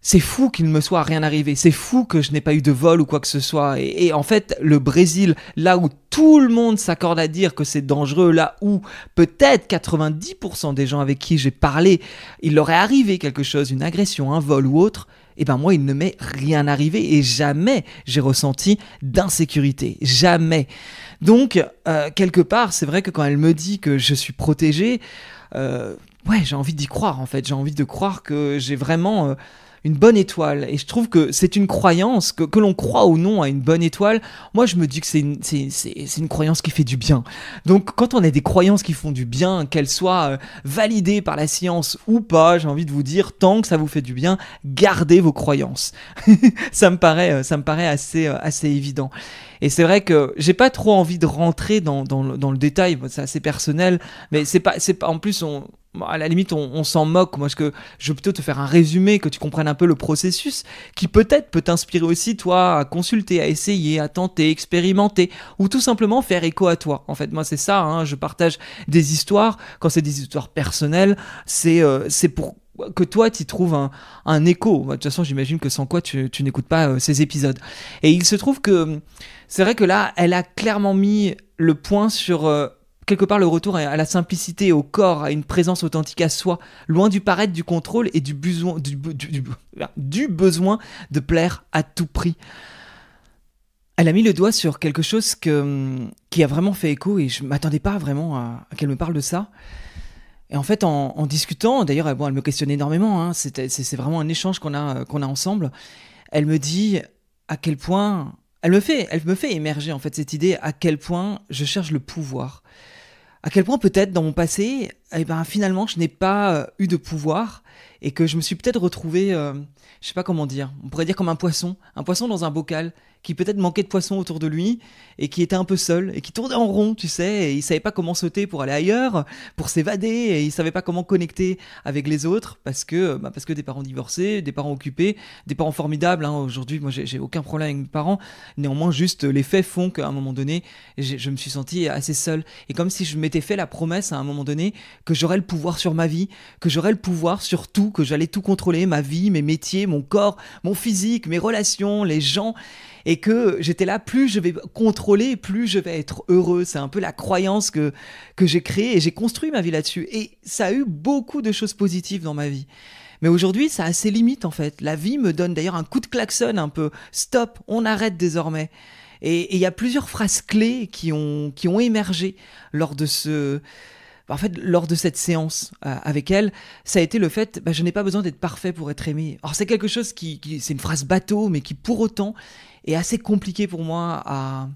c'est fou qu'il ne me soit rien arrivé, c'est fou que je n'ai pas eu de vol ou quoi que ce soit. Et en fait, le Brésil, là où tout le monde s'accorde à dire que c'est dangereux, là où peut-être 90% des gens avec qui j'ai parlé, il leur est arrivé quelque chose, une agression, un vol ou autre, et moi, il ne m'est rien arrivé et jamais j'ai ressenti d'insécurité, jamais. Donc, quelque part, c'est vrai que quand elle me dit que je suis protégé, j'ai envie d'y croire en fait, j'ai envie de croire que j'ai vraiment une bonne étoile. Et je trouve que c'est une croyance, que l'on croit ou non à une bonne étoile. Moi, je me dis que c'est une croyance qui fait du bien. Donc, quand on a des croyances qui font du bien, qu'elles soient validées par la science ou pas, j'ai envie de vous dire, tant que ça vous fait du bien, gardez vos croyances. Ça me paraît assez évident. Et c'est vrai que j'ai pas trop envie de rentrer dans le détail, c'est assez personnel, mais c'est pas, en plus, à la limite, on s'en moque. Moi, je veux plutôt te faire un résumé, que tu comprennes un peu le processus, qui peut-être peut t'inspirer aussi, toi, à consulter, à essayer, à tenter, expérimenter, ou tout simplement faire écho à toi. En fait, moi, c'est ça, hein, je partage des histoires. Quand c'est des histoires personnelles, c'est pour que toi t'y trouves un écho. De toute façon, j'imagine que sans quoi tu n'écoutes pas ces épisodes. Et il se trouve que c'est vrai que là, elle a clairement mis le point sur quelque part le retour à la simplicité, au corps, à une présence authentique à soi, loin du paraître, du contrôle et du besoin de plaire à tout prix. Elle a mis le doigt sur quelque chose qui a vraiment fait écho, et je m'attendais pas vraiment à qu'elle me parle de ça. Et en fait, en discutant, d'ailleurs, elle me questionne énormément, hein, c'est vraiment un échange qu'on a ensemble. Elle me dit à quel point, elle me fait émerger en fait cette idée à quel point je cherche le pouvoir. À quel point peut-être dans mon passé, finalement, je n'ai pas eu de pouvoir, et que je me suis peut-être retrouvé, je sais pas comment dire, on pourrait dire comme un poisson dans un bocal, qui peut-être manquait de poisson autour de lui, et qui était un peu seul, et qui tournait en rond, tu sais, et il savait pas comment sauter pour aller ailleurs, pour s'évader, et il savait pas comment connecter avec les autres, parce que des parents divorcés, des parents occupés, des parents formidables, hein. Aujourd'hui, moi j'ai aucun problème avec mes parents, néanmoins juste les faits font qu'à un moment donné, je me suis senti assez seul, et comme si je m'étais fait la promesse à un moment donné que j'aurais le pouvoir sur ma vie, que j'aurais le pouvoir sur tout, que j'allais tout contrôler, ma vie, mes métiers, mon corps, mon physique, mes relations, les gens, et que j'étais là, plus je vais contrôler, plus je vais être heureux. C'est un peu la croyance que j'ai créée, et j'ai construit ma vie là-dessus. Et ça a eu beaucoup de choses positives dans ma vie. Mais aujourd'hui, ça a ses limites en fait. La vie me donne d'ailleurs un coup de klaxon un peu. Stop, on arrête désormais. Et il y a plusieurs phrases clés qui ont émergé lors de cette séance avec elle. Ça a été le fait, je n'ai pas besoin d'être parfait pour être aimé. Alors c'est quelque chose c'est une phrase bateau, mais qui pour autant est assez compliqué pour moi à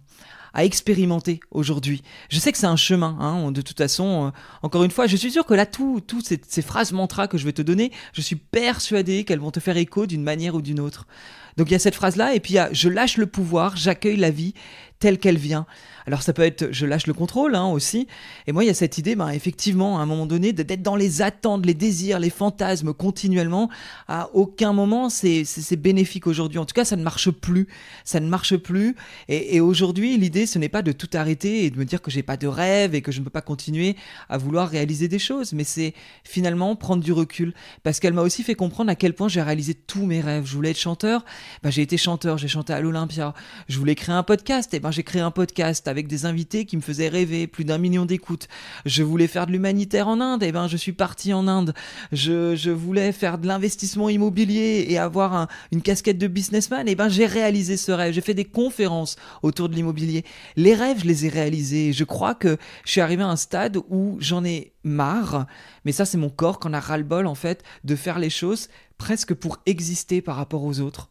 expérimenter aujourd'hui. Je sais que c'est un chemin, hein, de toute façon. Encore une fois, je suis sûr que là, toutes ces phrases mantras que je vais te donner, je suis persuadé qu'elles vont te faire écho d'une manière ou d'une autre. Donc il y a cette phrase-là, et puis il y a « je lâche le pouvoir, j'accueille la vie telle qu'elle vient ». Alors ça peut être « je lâche le contrôle » hein, aussi. Et moi, il y a cette idée, effectivement, à un moment donné, d'être dans les attentes, les désirs, les fantasmes continuellement. À aucun moment, c'est bénéfique aujourd'hui. En tout cas, ça ne marche plus. Ça ne marche plus. Et aujourd'hui, l'idée, ce n'est pas de tout arrêter et de me dire que j'ai pas de rêve et que je ne peux pas continuer à vouloir réaliser des choses. Mais c'est finalement prendre du recul. Parce qu'elle m'a aussi fait comprendre à quel point j'ai réalisé tous mes rêves. Je voulais être chanteur. J'ai été chanteur, j'ai chanté à l'Olympia. Je voulais créer un podcast, j'ai créé un podcast avec des invités qui me faisaient rêver, plus d'1 million d'écoutes. Je voulais faire de l'humanitaire en Inde, je suis parti en Inde. Je voulais faire de l'investissement immobilier et avoir une casquette de businessman, j'ai réalisé ce rêve. J'ai fait des conférences autour de l'immobilier. Les rêves, je les ai réalisés. Je crois que je suis arrivé à un stade où j'en ai marre, mais ça c'est mon corps qui en a ras-le-bol en fait, de faire les choses presque pour exister par rapport aux autres.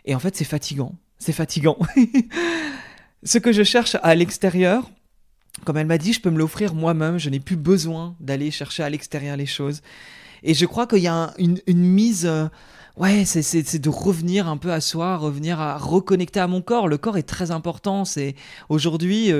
Et en fait, c'est fatigant. C'est fatigant. Ce que je cherche à l'extérieur, comme elle m'a dit, je peux me l'offrir moi-même. Je n'ai plus besoin d'aller chercher à l'extérieur les choses. Et je crois qu'il y a une mise... c'est de revenir un peu à soi, revenir à reconnecter à mon corps. Le corps est très important. C'est aujourd'hui,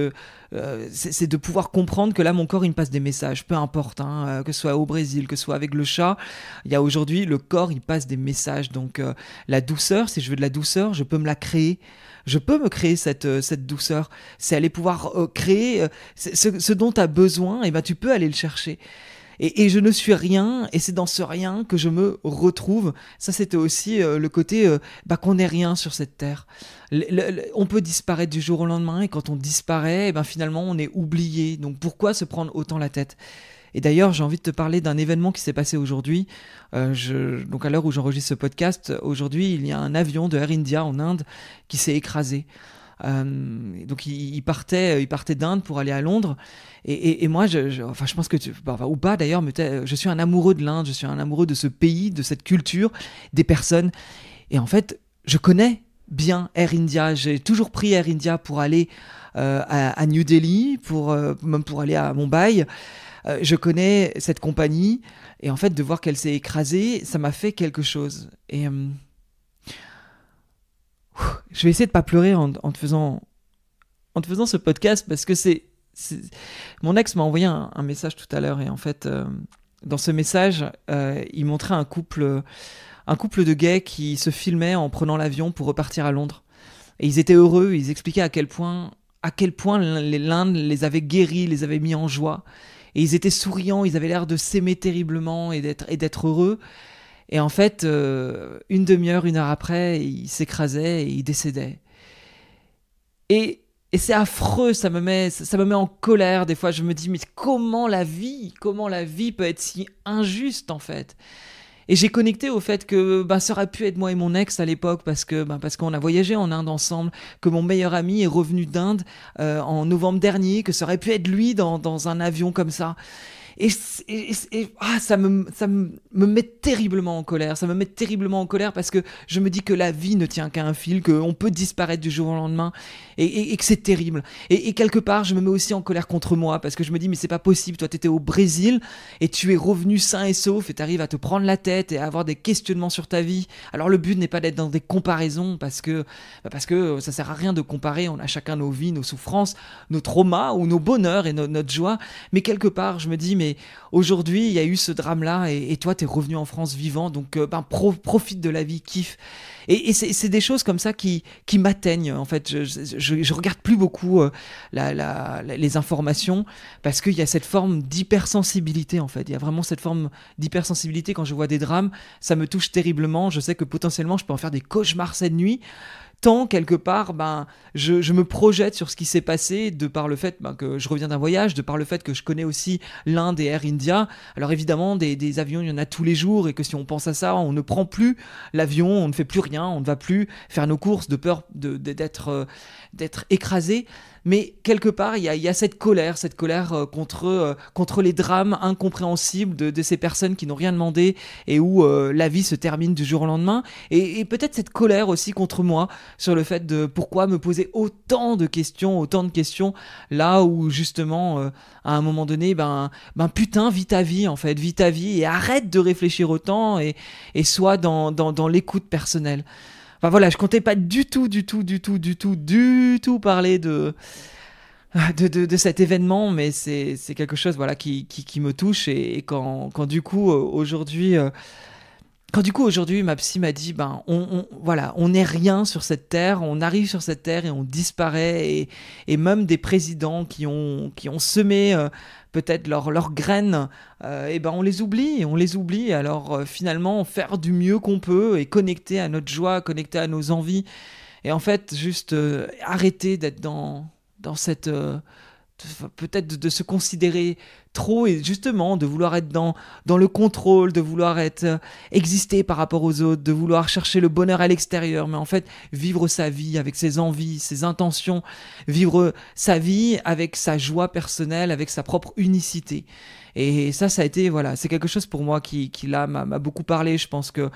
c'est de pouvoir comprendre que là, mon corps, il me passe des messages. Peu importe, hein, que ce soit au Brésil, que ce soit avec le chat. Il y a aujourd'hui, le corps, il passe des messages. Donc, la douceur, si je veux de la douceur, je peux me la créer. Je peux me créer cette douceur. C'est aller pouvoir créer ce dont tu as besoin. Et tu peux aller le chercher. Et je ne suis rien, et c'est dans ce rien que je me retrouve. Ça, c'était aussi le côté qu'on n'est rien sur cette terre. On peut disparaître du jour au lendemain, et quand on disparaît, finalement, on est oublié. Donc pourquoi se prendre autant la tête ? Et d'ailleurs, j'ai envie de te parler d'un événement qui s'est passé aujourd'hui. Donc à l'heure où j'enregistre ce podcast, aujourd'hui, il y a un avion de Air India en Inde qui s'est écrasé. Donc il partait d'Inde pour aller à Londres. Et moi, enfin, je pense que ou pas d'ailleurs, mais je suis un amoureux de l'Inde, je suis un amoureux de ce pays, de cette culture, des personnes. Et en fait, je connais bien Air India. J'ai toujours pris Air India pour aller à New Delhi, même pour aller à Mumbai. Je connais cette compagnie. Et en fait, de voir qu'elle s'est écrasée, ça m'a fait quelque chose. Et je vais essayer de pas pleurer en te faisant ce podcast, parce que mon ex m'a envoyé un message tout à l'heure, et en fait, dans ce message, il montrait un couple de gays qui se filmaient en prenant l'avion pour repartir à Londres. Et ils étaient heureux, ils expliquaient à quel point l'Inde les avait guéris, les avait mis en joie. Et ils étaient souriants, ils avaient l'air de s'aimer terriblement et d'être heureux. Et en fait, une demi-heure, une heure après, ils s'écrasaient et ils décédaient. Et c'est affreux, ça me met en colère. Des fois, je me dis, mais comment la vie peut être si injuste, en fait? Et j'ai connecté au fait que ça aurait pu être moi et mon ex à l'époque, parce qu'on a voyagé en Inde ensemble, que mon meilleur ami est revenu d'Inde en novembre dernier, que ça aurait pu être lui dans un avion comme ça. Et ça me met terriblement en colère. Ça me met terriblement en colère, parce que je me dis que la vie ne tient qu'à un fil, qu'on peut disparaître du jour au lendemain, et que c'est terrible. Et quelque part, je me mets aussi en colère contre moi, parce que je me dis, mais c'est pas possible. Toi, t'étais au Brésil et tu es revenu sain et sauf, et t'arrives à te prendre la tête et à avoir des questionnements sur ta vie. Alors le but n'est pas d'être dans des comparaisons, parce que ça sert à rien de comparer. On a chacun nos vies, nos souffrances, nos traumas ou nos bonheurs et notre joie. Mais quelque part, je me dis, mais aujourd'hui, il y a eu ce drame-là, et toi, t'es revenu en France vivant, donc profite de la vie, kiffe. Et c'est des choses comme ça qui m'atteignent, en fait. Je regarde plus beaucoup les informations, parce qu'il y a cette forme d'hypersensibilité, en fait. Il y a vraiment cette forme d'hypersensibilité. Quand je vois des drames, ça me touche terriblement. Je sais que potentiellement, je peux en faire des cauchemars cette nuit, tant quelque part, je me projette sur ce qui s'est passé, de par le fait que je reviens d'un voyage, de par le fait que je connais aussi l'Inde et Air India. Alors évidemment, des avions, il y en a tous les jours, et que si on pense à ça, on ne prend plus l'avion, on ne fait plus rien, on ne va plus faire nos courses de peur d'être écrasé. Mais quelque part, il y a cette colère contre les drames incompréhensibles de ces personnes qui n'ont rien demandé, et où la vie se termine du jour au lendemain. Et peut-être cette colère aussi contre moi, sur le fait de pourquoi me poser autant de questions, là où justement, à un moment donné, putain, vis ta vie, en fait, vis ta vie, et arrête de réfléchir autant, et sois dans l'écoute personnelle. Enfin voilà, je comptais pas du tout parler de cet événement, mais c'est quelque chose, voilà, qui me touche. Et quand du coup aujourd'hui ma psy m'a dit, on n'est rien sur cette terre, on arrive sur cette terre et on disparaît, et même des présidents qui ont semé peut-être leurs graines, on les oublie. Alors finalement, faire du mieux qu'on peut, et connecter à notre joie, connecter à nos envies, et en fait juste arrêter d'être dans cette peut-être de se considérer trop, et justement de vouloir être dans le contrôle, de vouloir exister par rapport aux autres, de vouloir chercher le bonheur à l'extérieur, mais en fait vivre sa vie avec ses envies, ses intentions, vivre sa vie avec sa joie personnelle, avec sa propre unicité. Et ça a été, voilà, c'est quelque chose pour moi qui là m'a beaucoup parlé. Je pense que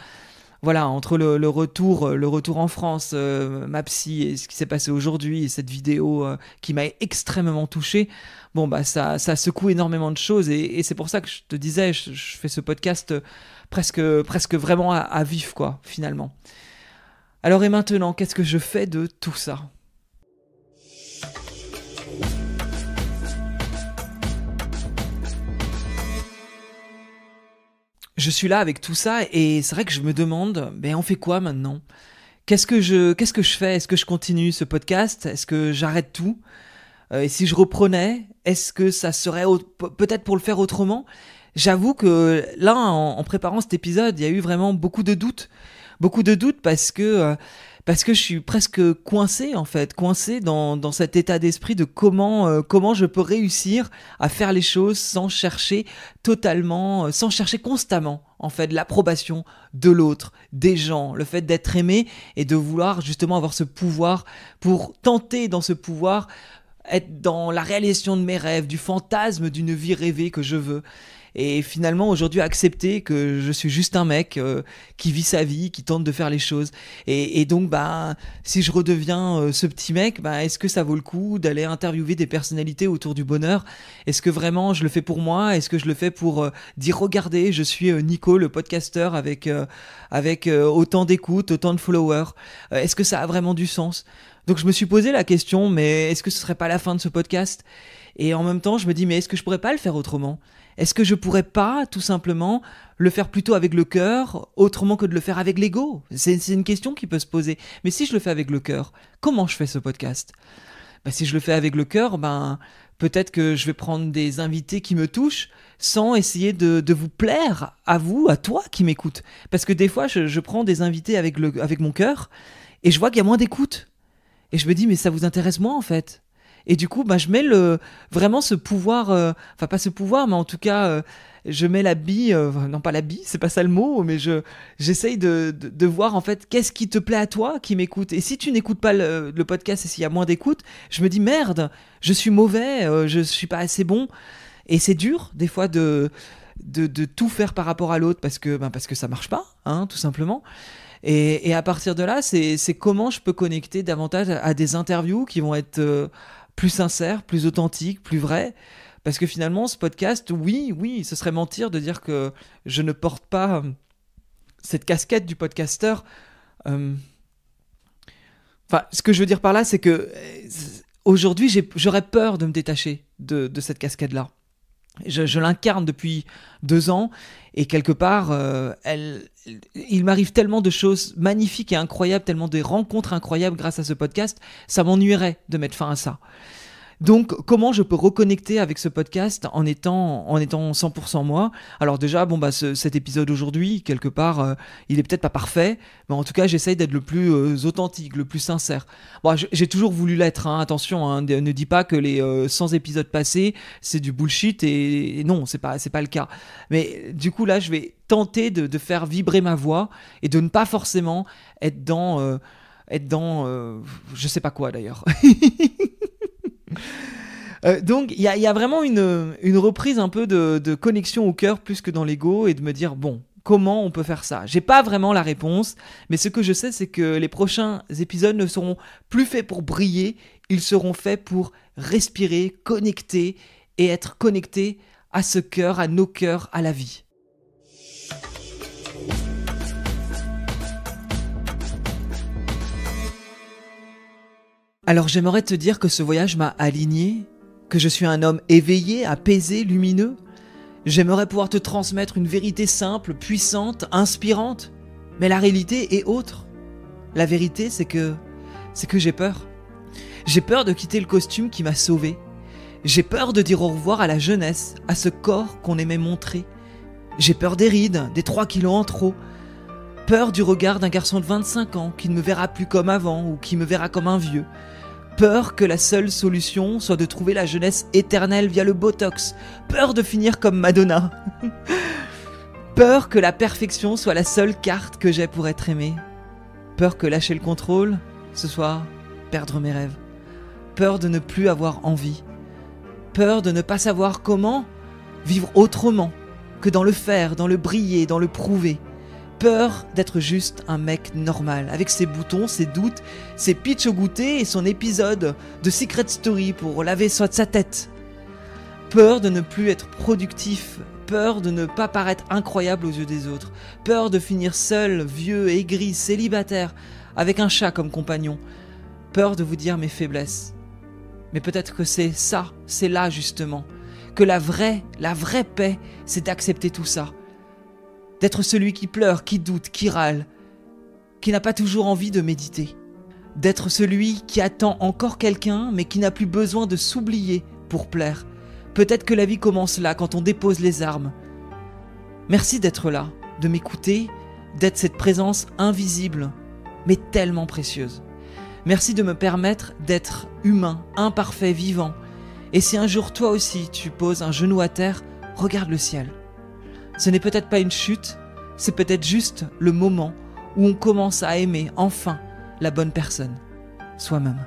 voilà, entre le retour en France, ma psy, et ce qui s'est passé aujourd'hui, et cette vidéo qui m'a extrêmement touché, ça secoue énormément de choses, et c'est pour ça que je te disais, je fais ce podcast presque vraiment à vif, quoi, finalement. Alors, et maintenant, qu'est-ce que je fais de tout ça ? Je suis là avec tout ça, et c'est vrai que je me demande, on fait quoi maintenant ? Qu'est-ce que je fais ? Est-ce que je continue ce podcast ? Est-ce que j'arrête tout ? Et si je reprenais, est-ce que ça serait peut-être pour le faire autrement ? J'avoue que là, en préparant cet épisode, il y a eu vraiment beaucoup de doutes. Beaucoup de doutes parce que je suis presque coincé en fait, coincé dans cet état d'esprit de comment je peux réussir à faire les choses sans chercher totalement, sans chercher constamment en fait l'approbation de l'autre, des gens, le fait d'être aimé et de vouloir justement avoir ce pouvoir pour tenter dans ce pouvoir être dans la réalisation de mes rêves, du fantasme d'une vie rêvée que je veux. Et finalement, aujourd'hui, accepter que je suis juste un mec qui vit sa vie, qui tente de faire les choses. Et donc, si je redeviens ce petit mec, est-ce que ça vaut le coup d'aller interviewer des personnalités autour du bonheur? Est-ce que vraiment je le fais pour moi? Est-ce que je le fais pour dire, regardez, je suis Nico, le podcasteur, avec autant d'écoute, autant de followers? Est-ce que ça a vraiment du sens? Donc je me suis posé la question, mais est-ce que ce serait pas la fin de ce podcast? Et en même temps, je me dis, mais est-ce que je pourrais pas le faire autrement? Est-ce que je pourrais pas, tout simplement, le faire plutôt avec le cœur, autrement que de le faire avec l'ego? C'est une question qui peut se poser. Mais si je le fais avec le cœur, comment je fais ce podcast? Si je le fais avec le cœur, peut-être que je vais prendre des invités qui me touchent sans essayer de vous plaire à vous, à toi qui m'écoutes. Parce que des fois, je prends des invités avec mon cœur et je vois qu'il y a moins d'écoute. Et je me dis, mais ça vous intéresse moins en fait. Et du coup, je mets vraiment ce pouvoir, enfin pas ce pouvoir, mais en tout cas, je mets la bille, non pas la bille, c'est pas ça le mot, mais j'essaye de voir en fait qu'est-ce qui te plaît à toi qui m'écoute. Et si tu n'écoutes pas le podcast et s'il y a moins d'écoute, je me dis merde, je suis mauvais, je suis pas assez bon. Et c'est dur des fois de tout faire par rapport à l'autre parce que ça marche pas, hein, tout simplement. Et à partir de là, c'est comment je peux connecter davantage à des interviews qui vont être plus sincères, plus authentiques, plus vraies. Parce que finalement, ce podcast, oui, ce serait mentir de dire que je ne porte pas cette casquette du podcasteur. Enfin, ce que je veux dire par là, c'est que aujourd'hui, j'aurais peur de me détacher de cette casquette-là. Je l'incarne depuis 2 ans et quelque part, il m'arrive tellement de choses magnifiques et incroyables, tellement de rencontres incroyables grâce à ce podcast, ça m'ennuierait de mettre fin à ça. Donc, comment je peux reconnecter avec ce podcast en étant 100% moi? Alors déjà, cet épisode aujourd'hui, quelque part, il est peut-être pas parfait, mais en tout cas, j'essaye d'être le plus authentique, le plus sincère. Bon, j'ai toujours voulu l'être, hein, attention, hein, ne dis pas que les 100 épisodes passés, c'est du bullshit, et non, c'est pas le cas. Mais du coup, là, je vais tenter de faire vibrer ma voix, et de ne pas forcément être dans je sais pas quoi d'ailleurs. Donc il y a vraiment une reprise un peu de connexion au cœur plus que dans l'ego et de me dire bon, comment on peut faire ça? J'ai pas vraiment la réponse, mais ce que je sais c'est que les prochains épisodes ne seront plus faits pour briller, ils seront faits pour respirer, connecter et être connectés à ce cœur, à nos cœurs, à la vie. Alors j'aimerais te dire que ce voyage m'a aligné, que je suis un homme éveillé, apaisé, lumineux. J'aimerais pouvoir te transmettre une vérité simple, puissante, inspirante. Mais la réalité est autre. La vérité, c'est que j'ai peur. J'ai peur de quitter le costume qui m'a sauvé. J'ai peur de dire au revoir à la jeunesse, à ce corps qu'on aimait montrer. J'ai peur des rides, des 3 kilos en trop. Peur du regard d'un garçon de 25 ans qui ne me verra plus comme avant ou qui me verra comme un vieux. Peur que la seule solution soit de trouver la jeunesse éternelle via le Botox. Peur de finir comme Madonna. Peur que la perfection soit la seule carte que j'ai pour être aimé. Peur que lâcher le contrôle, ce soit perdre mes rêves. Peur de ne plus avoir envie. Peur de ne pas savoir comment vivre autrement que dans le faire, dans le briller, dans le prouver. Peur d'être juste un mec normal, avec ses boutons, ses doutes, ses pitchs au goûter et son épisode de Secret Story pour laver sa tête. Peur de ne plus être productif, peur de ne pas paraître incroyable aux yeux des autres, peur de finir seul, vieux, aigri, célibataire, avec un chat comme compagnon, peur de vous dire mes faiblesses. Mais peut-être que c'est ça, c'est là justement, que la vraie paix, c'est d'accepter tout ça. D'être celui qui pleure, qui doute, qui râle, qui n'a pas toujours envie de méditer. D'être celui qui attend encore quelqu'un, mais qui n'a plus besoin de s'oublier pour plaire. Peut-être que la vie commence là, quand on dépose les armes. Merci d'être là, de m'écouter, d'être cette présence invisible, mais tellement précieuse. Merci de me permettre d'être humain, imparfait, vivant. Et si un jour toi aussi tu poses un genou à terre, regarde le ciel. Ce n'est peut-être pas une chute, c'est peut-être juste le moment où on commence à aimer enfin la bonne personne, soi-même.